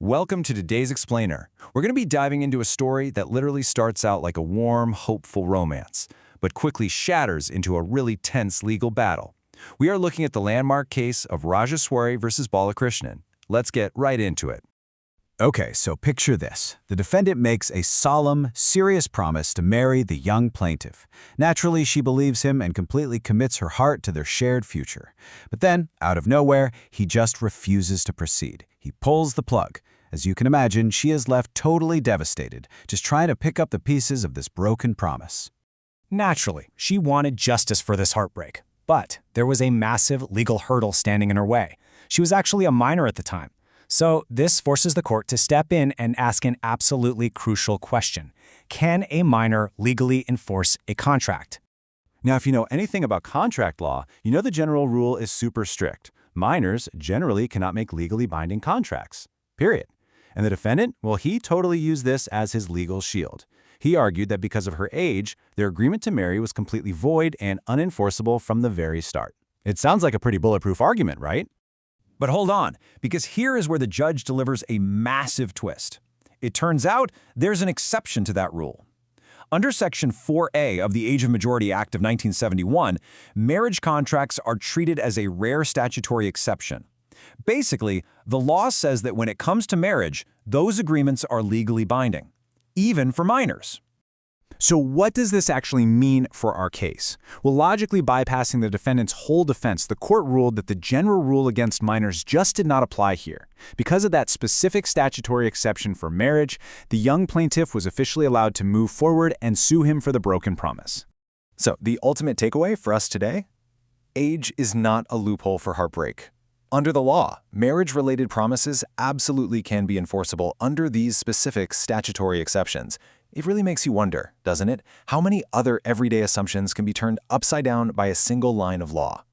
Welcome to today's Explainer. We're going to be diving into a story that literally starts out like a warm, hopeful romance, but quickly shatters into a really tense legal battle. We are looking at the landmark case of Rajeswary versus Balakrishnan. Let's get right into it. Okay, so picture this. The defendant makes a solemn, serious promise to marry the young plaintiff. Naturally, she believes him and completely commits her heart to their shared future. But then, out of nowhere, he just refuses to proceed. He pulls the plug. As you can imagine, she is left totally devastated, just trying to pick up the pieces of this broken promise. Naturally, she wanted justice for this heartbreak. But there was a massive legal hurdle standing in her way. She was actually a minor at the time. So this forces the court to step in and ask an absolutely crucial question. Can a minor legally enforce a contract? Now, if you know anything about contract law, you know the general rule is super strict. Minors generally cannot make legally binding contracts, period. And the defendant, well, he totally used this as his legal shield. He argued that because of her age, their agreement to marry was completely void and unenforceable from the very start. It sounds like a pretty bulletproof argument, right? But hold on, because here is where the judge delivers a massive twist. It turns out there's an exception to that rule. Under Section 4A of the Age of Majority Act of 1971, marriage contracts are treated as a rare statutory exception. Basically, the law says that when it comes to marriage, those agreements are legally binding, even for minors. So what does this actually mean for our case? Well, logically bypassing the defendant's whole defense, the court ruled that the general rule against minors just did not apply here. Because of that specific statutory exception for marriage, the young plaintiff was officially allowed to move forward and sue him for the broken promise. So the ultimate takeaway for us today? Age is not a loophole for heartbreak. Under the law, marriage-related promises absolutely can be enforceable under these specific statutory exceptions. It really makes you wonder, doesn't it, how many other everyday assumptions can be turned upside down by a single line of law?